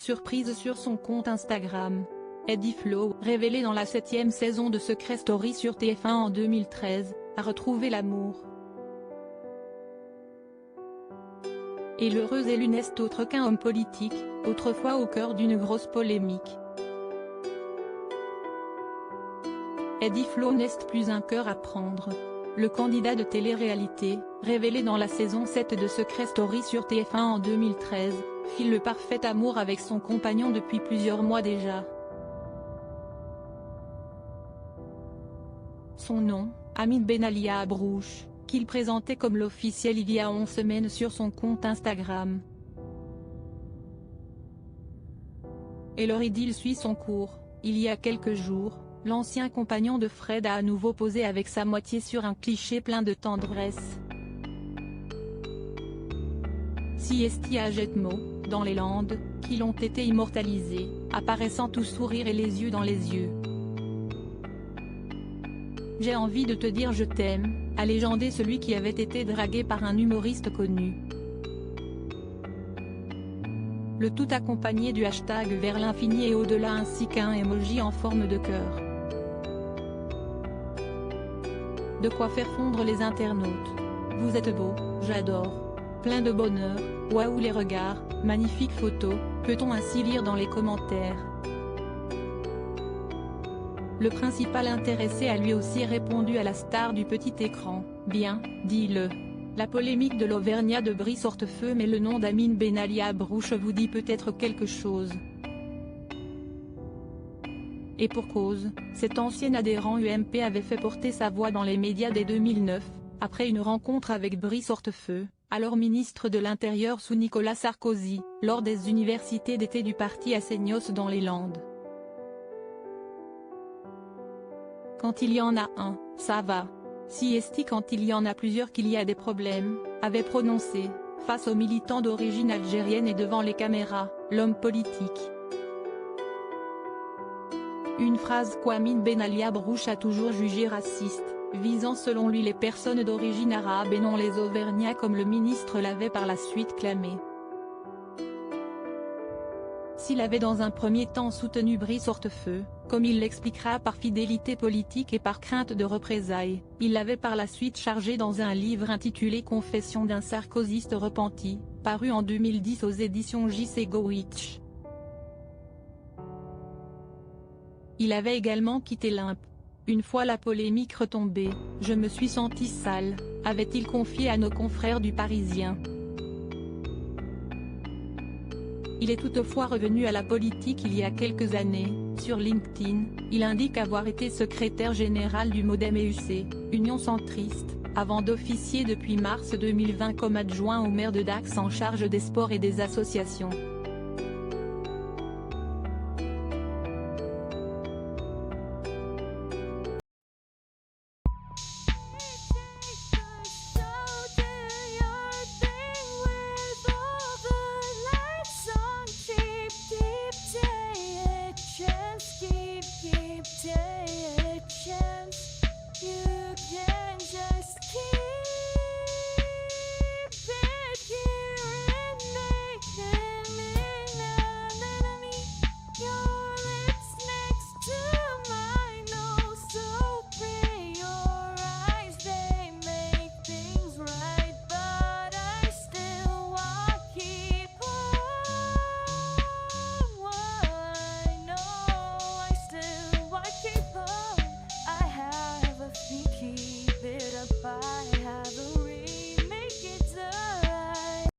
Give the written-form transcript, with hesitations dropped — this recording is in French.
surprise sur son compte Instagram. Eddie Flow, révélé dans la 7e saison de Secret Story sur TF1 en 2013, a retrouvé l'amour. Et l'heureux élu n'est autre qu'un homme politique, autrefois au cœur d'une grosse polémique. Eddie Flow n'est plus un cœur à prendre. Le candidat de télé-réalité, révélé dans la saison 7 de Secret Story sur TF1 en 2013, file le parfait amour avec son compagnon depuis plusieurs mois déjà. Son nom, Amine Benalia Abrouche, qu'il présentait comme l'officiel il y a 11 semaines sur son compte Instagram. Et leur idylle suit son cours. Il y a quelques jours, l'ancien compagnon de Fred a à nouveau posé avec sa moitié sur un cliché plein de tendresse. Siesti à Jetmo, dans les Landes, qui l'ont été immortalisés, apparaissant tout sourire et les yeux dans les yeux. J'ai envie de te dire je t'aime, a légendé celui qui avait été dragué par un humoriste connu. Le tout accompagné du hashtag vers l'infini et au-delà ainsi qu'un emoji en forme de cœur. De quoi faire fondre les internautes. Vous êtes beau, j'adore. Plein de bonheur, waouh les regards, magnifique photo, peut-on ainsi lire dans les commentaires. Le principal intéressé a lui aussi répondu à la star du petit écran, bien, dis-le. La polémique de l'Auvergnat de Brice-Hortefeux mais le nom d'Amine Benalia Abrouche vous dit peut-être quelque chose. Et pour cause, cet ancien adhérent UMP avait fait porter sa voix dans les médias dès 2009, après une rencontre avec Brice-Hortefeux, alors ministre de l'Intérieur sous Nicolas Sarkozy, lors des universités d'été du parti à Seignos dans les Landes. Quand il y en a un, ça va. Siesti quand il y en a plusieurs qu'il y a des problèmes, avait prononcé, face aux militants d'origine algérienne et devant les caméras, l'homme politique. Une phrase qu'Amine Benalia Abrouche a toujours jugée raciste, visant selon lui les personnes d'origine arabe et non les Auvergnats comme le ministre l'avait par la suite clamé. S'il avait dans un premier temps soutenu Brice-Hortefeux, comme il l'expliquera par fidélité politique et par crainte de représailles, il l'avait par la suite chargé dans un livre intitulé Confession d'un sarkozyste repenti, paru en 2010 aux éditions J.C. Gowitch. Il avait également quitté l'Imp. Une fois la polémique retombée, je me suis senti sale, avait-il confié à nos confrères du Parisien. Il est toutefois revenu à la politique il y a quelques années. Sur LinkedIn, il indique avoir été secrétaire général du Modem EUC, Union centriste, avant d'officier depuis mars 2020 comme adjoint au maire de Dax en charge des sports et des associations. Take a chance, you can